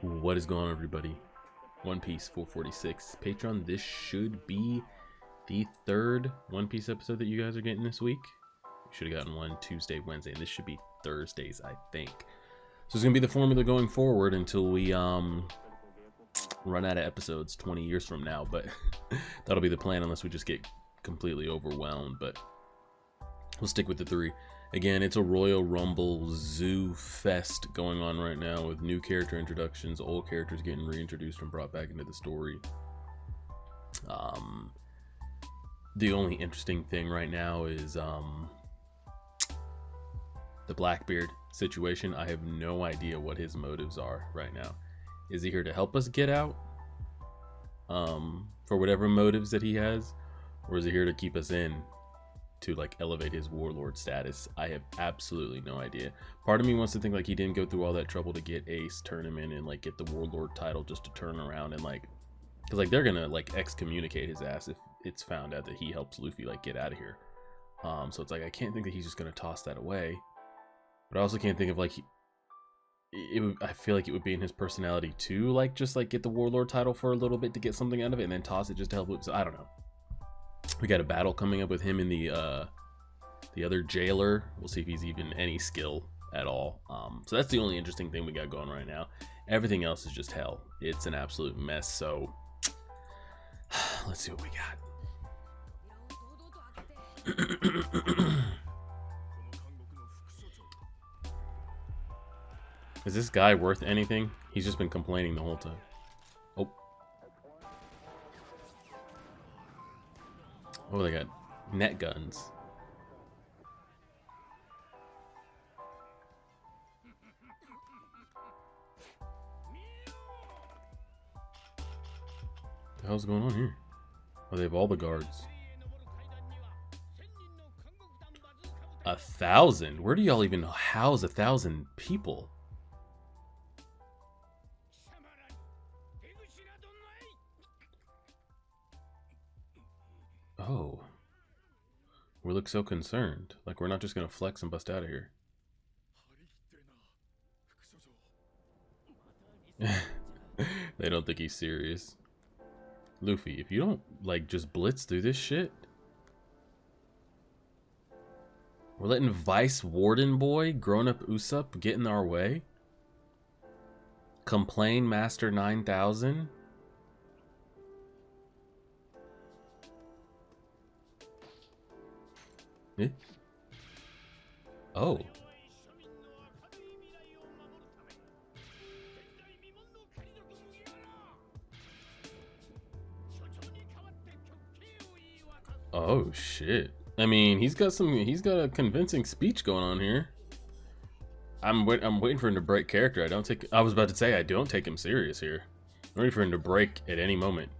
What is going on, everybody? One Piece 446 Patreon. This should be the third One Piece episode that you guys are getting this week. You should have gotten one Tuesday, Wednesday, and this should be Thursdays, I think. So it's gonna be the formula going forward until we run out of episodes 20 years from now. But that'll be the plan, unless we just get completely overwhelmed. But we'll stick with the three. Again, it's a Royal Rumble Zoo Fest going on right now with new character introductions, old characters getting reintroduced and brought back into the story. The only interesting thing right now is the Blackbeard situation. I have no idea what his motives are right now. Is he here to help us get out? For whatever motives that he has? Or is he here to keep us in? To like elevate his warlord status? I have absolutely no idea. Part of me wants to think like he didn't go through all that trouble to get Ace, turn him in, and like get the warlord title just to turn around and like, because like they're gonna like excommunicate his ass if it's found out that he helps Luffy like get out of here. So it's like I can't think that he's just gonna toss that away, but I also can't think of like I feel like it would be in his personality to like just like get the warlord title for a little bit to get something out of it and then toss it just to help Luffy. So I don't know. We got a battle coming up with him and the other jailer. We'll see if he's even any skill at all. So that's the only interesting thing we got going right now. Everything else is just hell. It's an absolute mess. So let's see what we got. Is this guy worth anything? He's just been complaining the whole time. Oh, they got net guns. What the hell's going on here? Oh, they have all the guards. 1,000? Where do y'all even house 1,000 people? Oh, we look so concerned. Like we're not just gonna flex and bust out of here. They don't think he's serious. Luffy, if you don't like just blitz through this shit, we're letting Vice Warden Boy, grown up Usopp, get in our way. Complain Master 9000. Oh. Oh shit. I mean, he's got a convincing speech going on here. I'm waiting for him to break character. I was about to say I don't take him serious here. I'm ready for him to break at any moment.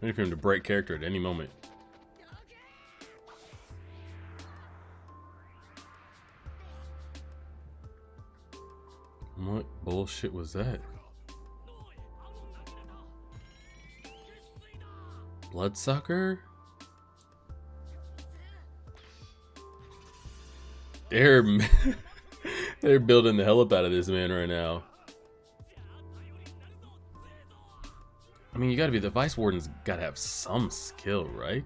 I'm ready for him to break character at any moment. What bullshit was that? Bloodsucker? They're building the hell up out of this man right now. I mean, you gotta be, the Vice Warden's gotta have some skill, right?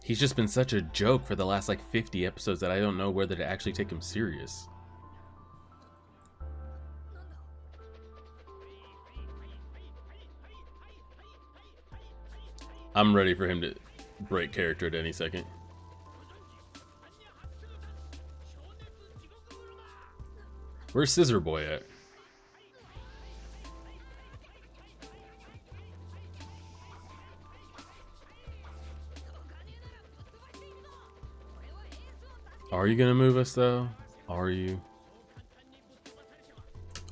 He's just been such a joke for the last like 50 episodes that I don't know whether to actually take him serious. I'm ready for him to break character at any second. Where's Scissor Boy at? Are you gonna move us though? Are you?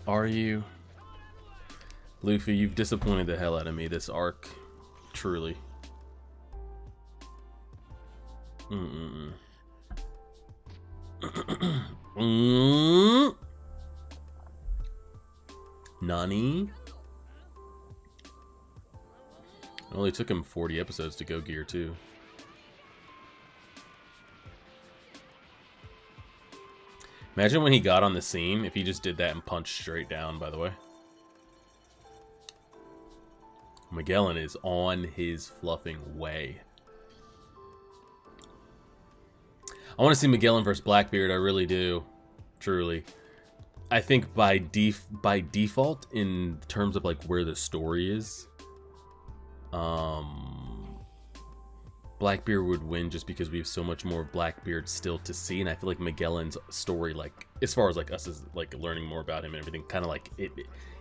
Are you? Luffy, you've disappointed the hell out of me this arc. Truly. Nani? It only took him 40 episodes to go Gear 2. Imagine when he got on the scene, if he just did that and punched straight down, by the way. Magellan is on his fluffing way. I want to see Magellan versus Blackbeard, I really do. Truly. I think by default, in terms of like where the story is, Blackbeard would win just because we have so much more of Blackbeard still to see, and I feel like Magellan's story, like as far as like us as like learning more about him and everything, kind of like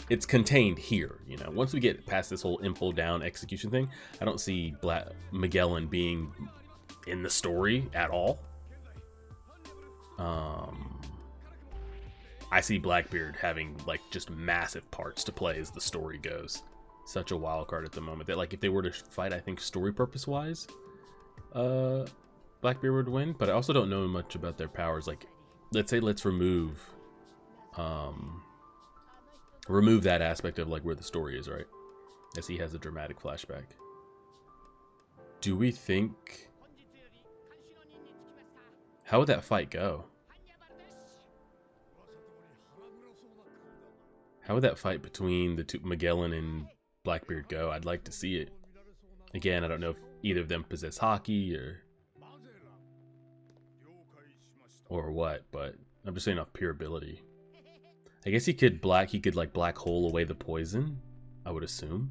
it's contained here, you know. Once we get past this whole Impel down execution thing, I don't see Magellan being in the story at all. I see Blackbeard having like just massive parts to play as the story goes. Such a wild card at the moment that like if they were to fight, I think story purpose wise, Blackbeard would win. But I also don't know much about their powers. Like, let's remove that aspect of like where the story is, right? As he has a dramatic flashback. Do we think? How would that fight go? How would that fight between the two, Magellan and Blackbeard, go? I'd like to see it. Again, I don't know if either of them possess hockey or what, but I'm just saying off pure ability. I guess he could like black hole away the poison, I would assume.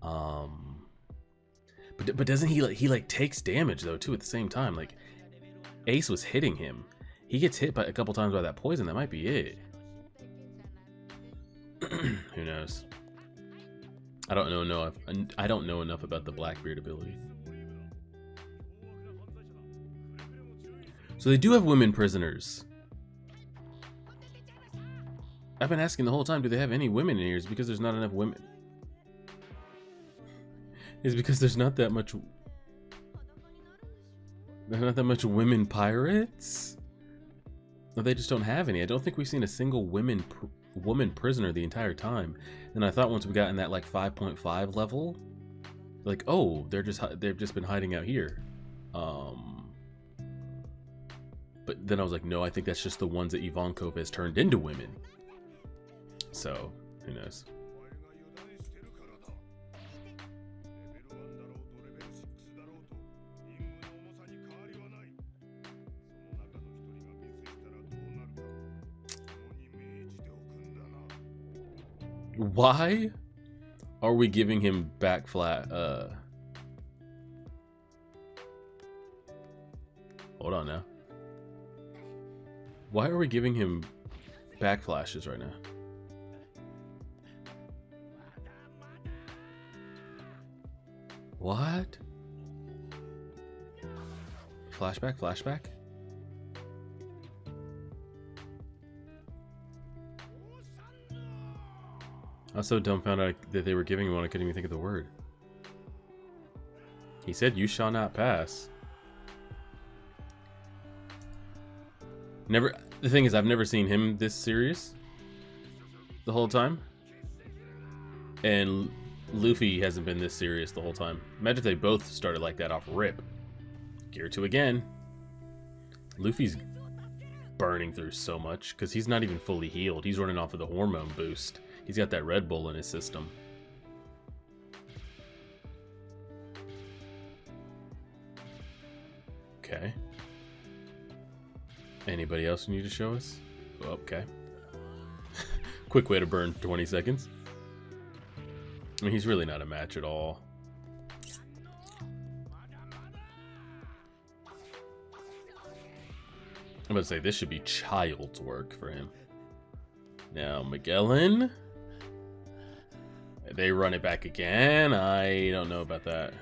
But doesn't he like takes damage though too at the same time? Like Ace was hitting him. He gets hit by a couple times by that poison. That might be it. Who knows? I don't know enough about the Blackbeard ability. So they do have women prisoners. I've been asking the whole time, do they have any women in here? It's because there's not enough women. It's because there's not that much. There's not that much women pirates. No, they just don't have any. I don't think we've seen a single woman prisoner the entire time. And I thought once we got in that like 5.5 level, like, oh, they've just been hiding out here. But then I was like, no, I think that's just the ones that Ivankov has turned into women. So who knows? Why are we giving him back flat? Hold on now. Why are we giving him back flashes right now? What? Flashback? I was so dumbfounded that they were giving him one, I couldn't even think of the word. He said, "You shall not pass." The thing is, I've never seen him this serious the whole time. And Luffy hasn't been this serious the whole time. Imagine if they both started like that off rip. Gear 2 again. Luffy's burning through so much because he's not even fully healed. He's running off of the hormone boost. He's got that Red Bull in his system. Okay. Anybody else you need to show us? Oh, okay. Quick way to burn 20 seconds. I mean, he's really not a match at all. I'm about to say, this should be child's work for him. Now, Magellan. They run it back again. I don't know about that.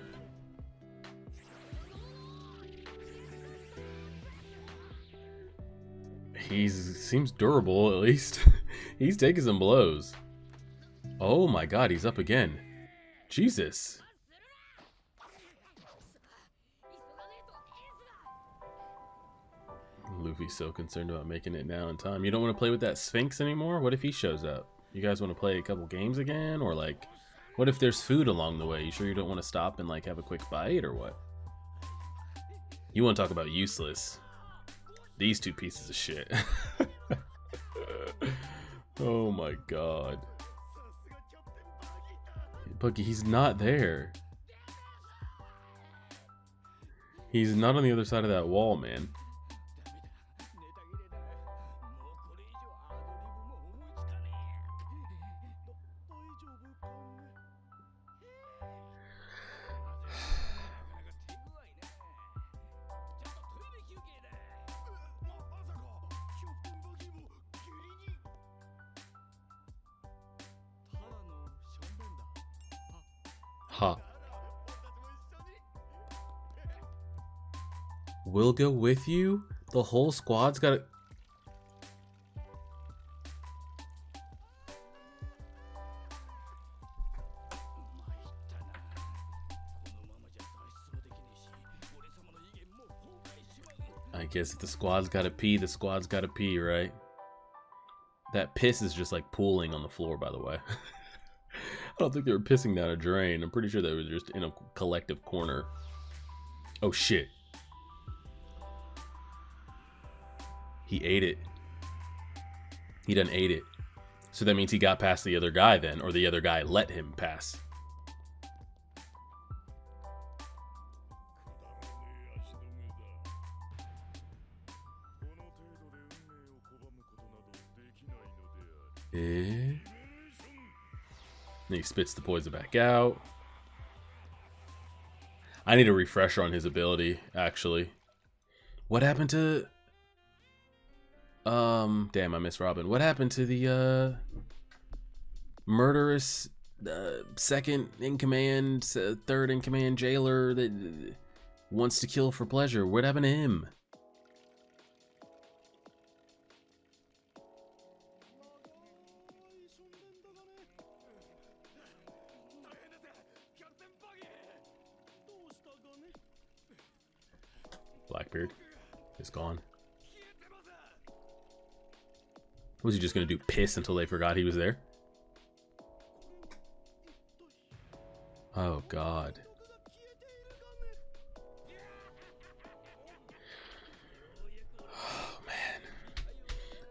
He seems durable, at least. He's taking some blows. Oh my god, he's up again. Jesus. Luffy's so concerned about making it now in time. You don't want to play with that Sphinx anymore? What if he shows up? You guys want to play a couple games again? Or like, what if there's food along the way? You sure you don't want to stop and like have a quick fight or what? You want to talk about useless. these two pieces of shit. Oh my god. Buggy, he's not there. He's not on the other side of that wall, man. Huh. We'll go with you? The whole squad's gotta... I guess if the squad's gotta pee, the squad's gotta pee, right? That piss is just like pooling on the floor, by the way. I don't think they were pissing down a drain. I'm pretty sure they were just in a collective corner. Oh shit. He ate it. He done ate it. So that means he got past the other guy then, or the other guy let him pass. Eh? Then he spits the poison back out. I need a refresher on his ability, actually. What happened to... damn, I missed Robin. What happened to the, murderous, second in command, third in command jailer that wants to kill for pleasure? What happened to him? Blackbeard is gone. Was he just gonna do piss until they forgot he was there? Oh god. Oh man.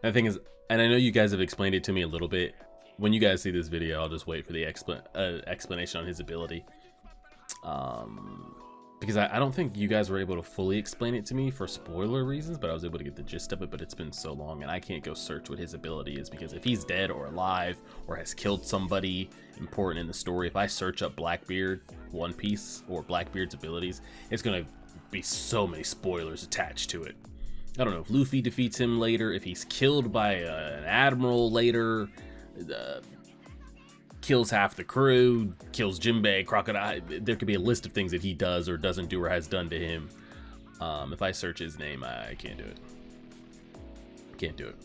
And the thing is, and I know you guys have explained it to me a little bit. When you guys see this video, I'll just wait for the explanation on his ability. Because I don't think you guys were able to fully explain it to me for spoiler reasons, but I was able to get the gist of it. But it's been so long and I can't go search what his ability is, because if he's dead or alive or has killed somebody important in the story, if I search up Blackbeard One Piece or Blackbeard's abilities, it's gonna be so many spoilers attached to it. I don't know if Luffy defeats him later, if he's killed by an admiral later, kills half the crew, kills Jinbei, Crocodile. There could be a list of things that he does or doesn't do or has done to him. If I search his name, I can't do it. Can't do it.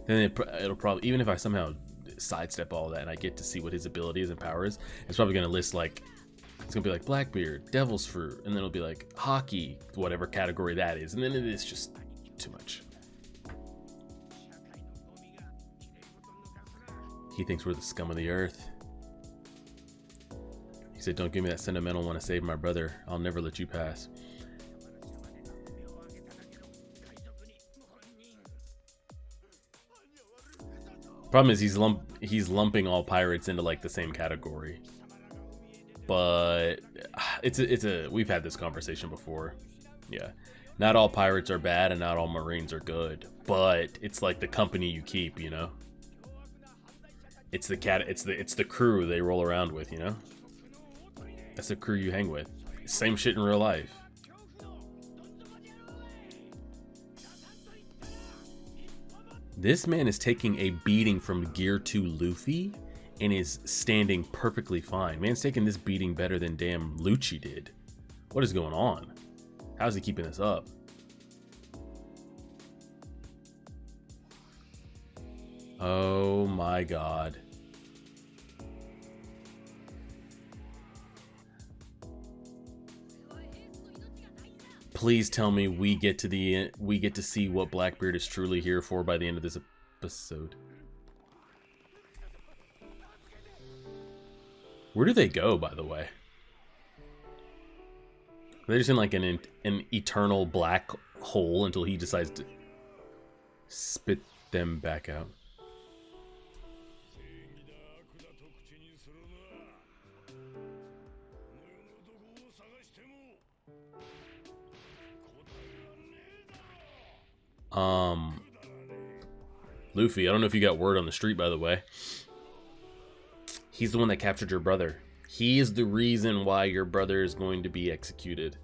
Then it'll probably, even if I somehow sidestep all that and I get to see what his abilities and power is, it's probably gonna list like, it's gonna be like Blackbeard, Devil's Fruit, and then it'll be like hockey, whatever category that is, and then it is just too much. He thinks we're the scum of the earth. He said, don't give me that sentimental want to save my brother. I'll never let you pass. Problem is he's lumping all pirates into like the same category. But we've had this conversation before. Yeah. Not all pirates are bad and not all Marines are good, but it's like the company you keep, you know? It's the crew they roll around with, you know? That's the crew you hang with. Same shit in real life. This man is taking a beating from Gear 2 Luffy and is standing perfectly fine. Man's taking this beating better than damn Lucci did. What is going on? How's he keeping this up? Oh my god. Please tell me we get to see what Blackbeard is truly here for by the end of this episode. Where do they go, by the way? They're just in like an eternal black hole until he decides to spit them back out. Luffy, I don't know if you got word on the street, by the way. He's the one that captured your brother. He is the reason why your brother is going to be executed.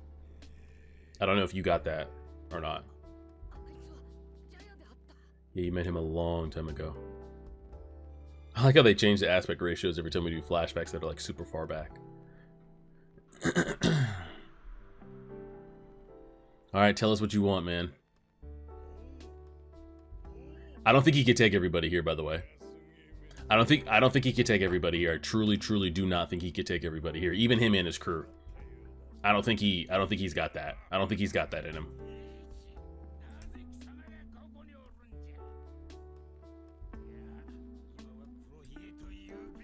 I don't know if you got that or not. Yeah, you met him a long time ago. I like how they change the aspect ratios every time we do flashbacks that are like super far back. Alright, tell us what you want, man. I don't think he could take everybody here, by the way. I don't think he could take everybody here. I truly do not think he could take everybody here. Even him and his crew. I don't think he's got that. I don't think he's got that in him.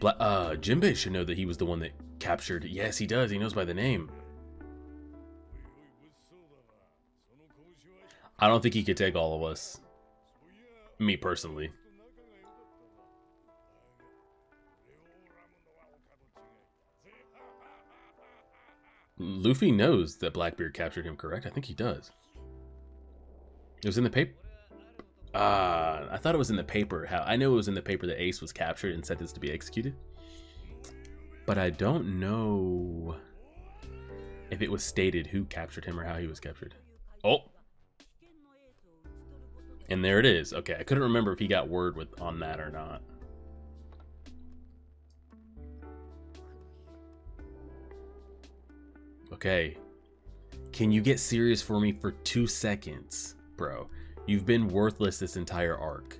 Jinbei should know that he was the one that captured. Yes, he does. He knows by the name. I don't think he could take all of us. Me personally. Luffy knows that Blackbeard captured him, correct? I think he does. It was in the paper. I thought it was in the paper. I know it was in the paper that Ace was captured and sentenced to be executed. But I don't know if it was stated who captured him or how he was captured. Oh. And there it is. Okay, I couldn't remember if he got word on that or not. Okay. Can you get serious for me for 2 seconds, bro? You've been worthless this entire arc.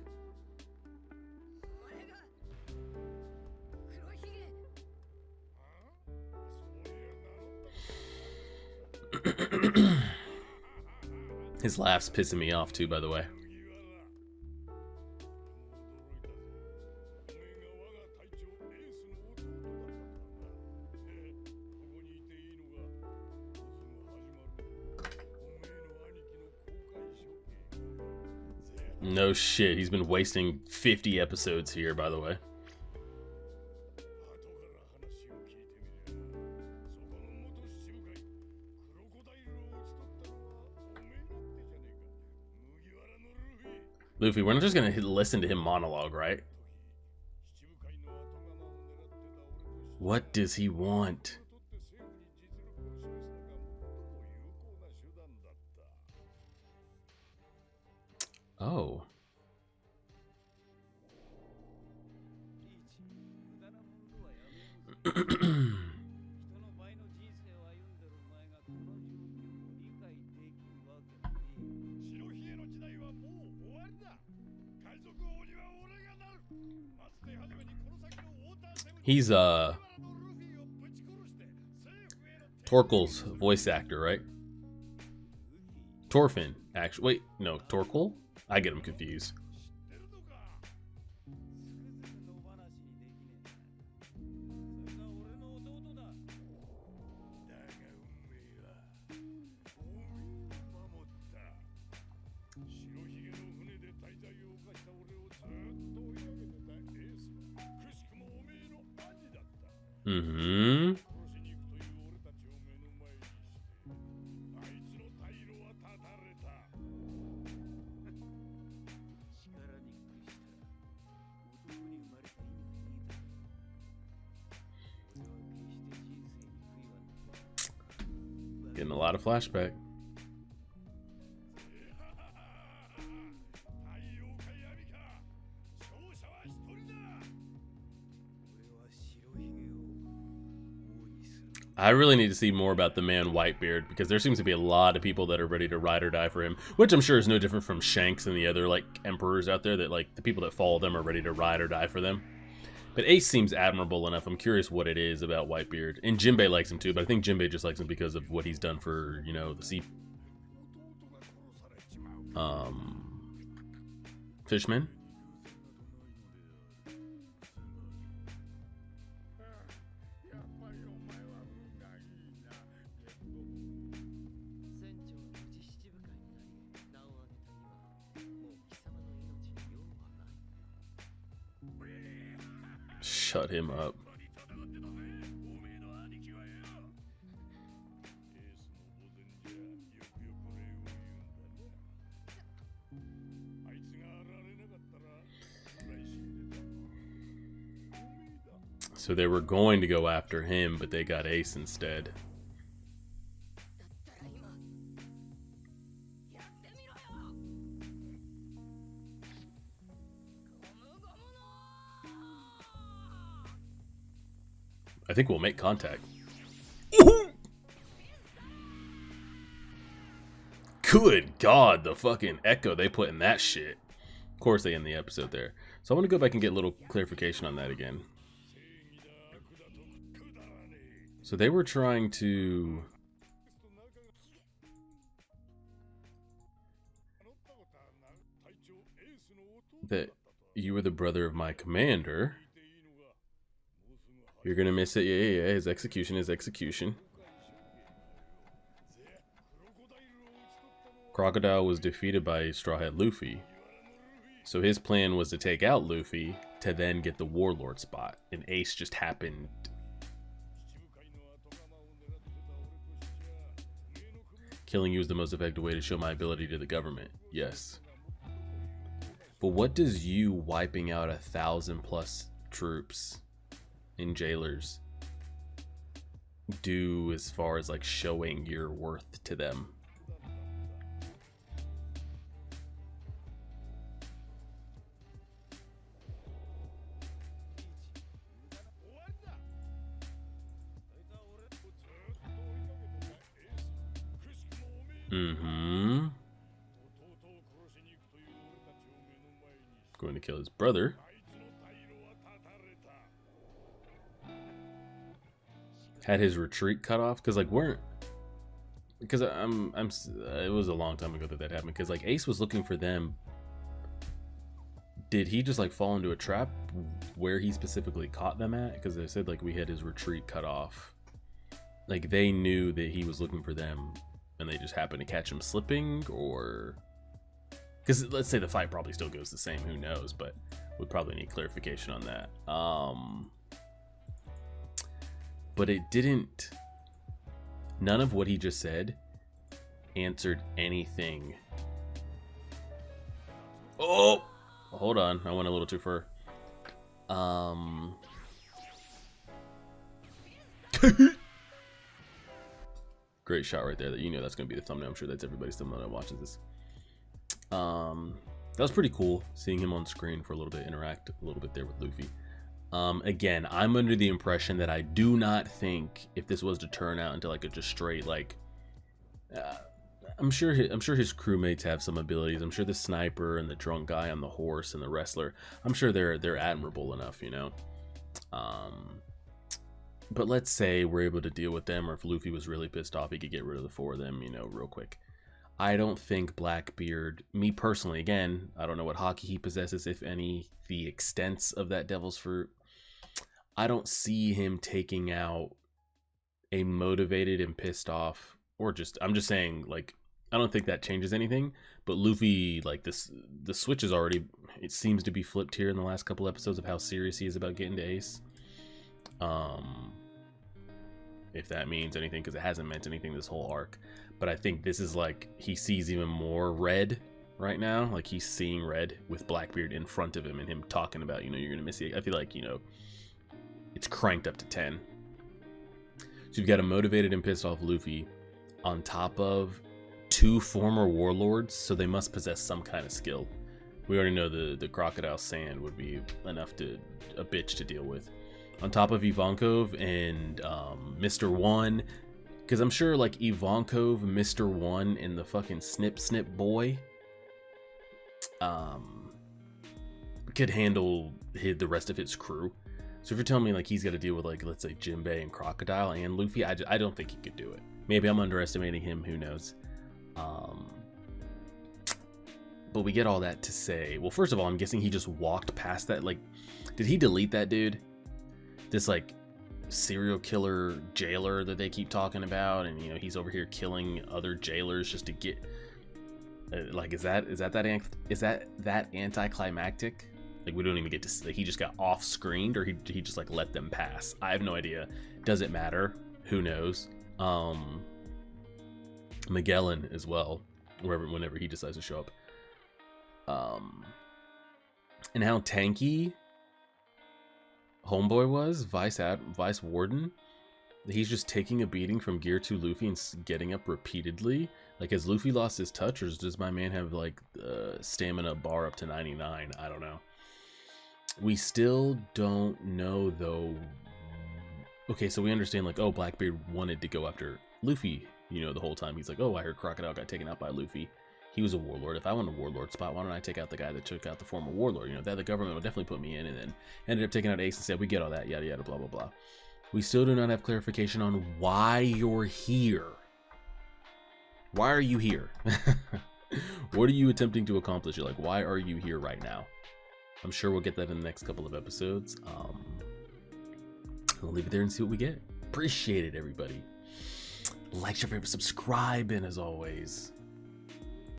His laugh's pissing me off too, by the way. No shit, he's been wasting 50 episodes here, by the way. Luffy, we're not just gonna listen to him monologue, right? What does he want? Oh. He's Torkel's voice actor, right? Torfin, actually. Wait, no, Torkel? I get him confused. Mm-hmm. Getting a lot of flashback. I really need to see more about the man Whitebeard, because there seems to be a lot of people that are ready to ride or die for him, which I'm sure is no different from Shanks and the other like emperors out there, that like the people that follow them are ready to ride or die for them. But Ace seems admirable enough. I'm curious what it is about Whitebeard. And Jinbei likes him too, but I think Jinbei just likes him because of what he's done for, you know, the sea fishmen. Shut him up. So they were going to go after him, but they got Ace instead. I think we'll make contact. Good God, the fucking echo they put in that shit. Of course they end the episode there. So I want to go back and get a little clarification on that again. So they were trying to... that you were the brother of my commander. You're gonna miss it. Yeah. His execution is execution. Crocodile was defeated by Straw Hat Luffy. So his plan was to take out Luffy to then get the warlord spot. And Ace just happened. Killing you is the most effective way to show my ability to the government. Yes. But what does you wiping out 1,000+ troops and jailers do as far as like showing your worth to them? Going to kill his brother. Had his retreat cut off because like weren't because it was a long time ago that happened because like Ace was looking for them. Did he just like fall into a trap where he specifically caught them at? Because they said like we had his retreat cut off. Like they knew that he was looking for them and they just happened to catch him slipping, or because let's say the fight probably still goes the same, who knows, but we probably need clarification on that. But it didn't, none of what he just said answered anything. Oh, hold on, I went a little too far. Great shot right there. That you know that's gonna be the thumbnail. I'm sure that's everybody's thumbnail that watches this. That was pretty cool seeing him on screen for a little bit, interact a little bit there with Luffy. Again, I'm under the impression that I do not think if this was to turn out into like a just straight like I'm sure his crewmates have some abilities. I'm sure the sniper and the drunk guy on the horse and the wrestler, I'm sure they're admirable enough, you know. But let's say we're able to deal with them, or if Luffy was really pissed off, he could get rid of the 4 of them, you know, real quick. I don't think Blackbeard, me personally, again, I don't know what hockey he possesses, if any, the extents of that devil's fruit. I don't see him taking out a motivated and pissed off, or just, I'm just saying, like, I don't think that changes anything. But Luffy, like, the switch is already, it seems to be flipped here in the last couple episodes of how serious he is about getting to Ace. If that means anything, because it hasn't meant anything this whole arc. But I think this is like, he sees even more red right now. Like he's seeing red with Blackbeard in front of him and him talking about, you know, you're gonna miss it. I feel like, you know, it's cranked up to 10. So you've got a motivated and pissed off Luffy on top of 2 former warlords, so they must possess some kind of skill. We already know the crocodile sand would be enough to a bitch to deal with. On top of Ivankov and Mr. One, because I'm sure like Ivankov, Mr. One, and the fucking Snip Boy could handle the rest of his crew. So if you're telling me like he's got to deal with like, let's say Jinbei and Crocodile and Luffy, I don't think he could do it. Maybe I'm underestimating him, who knows. But we get all that to say, well, first of all, I'm guessing he just walked past that. Like, did he delete that dude? This like serial killer jailer that they keep talking about, and you know he's over here killing other jailers just to get like, is that anticlimactic? Like, we don't even get to, like, he just got off screened, or he just like let them pass. I have no idea. Does it matter? Who knows? Magellan as well, whenever he decides to show up. And how tanky Homeboy was, Vice Warden. He's just taking a beating from Gear 2 Luffy and getting up repeatedly. Like, has Luffy lost his touch, or does my man have like stamina bar up to 99? I don't know. We still don't know though. Okay, so we understand, like, oh, Blackbeard wanted to go after Luffy, you know, the whole time. He's like, oh, I heard Crocodile got taken out by Luffy. He was a warlord. If I want a warlord spot, why don't I take out the guy that took out the former warlord? You know, that the government would definitely put me in, and then ended up taking out Ace and said, we get all that, yada yada, blah blah blah. We still do not have clarification on why you're here. Why are you here? What are you attempting to accomplish? You're like, why are you here right now? I'm sure we'll get that in the next couple of episodes. We'll leave it there and see what we get. Appreciate it, everybody. Like, share, favorite, subscribe, and as always,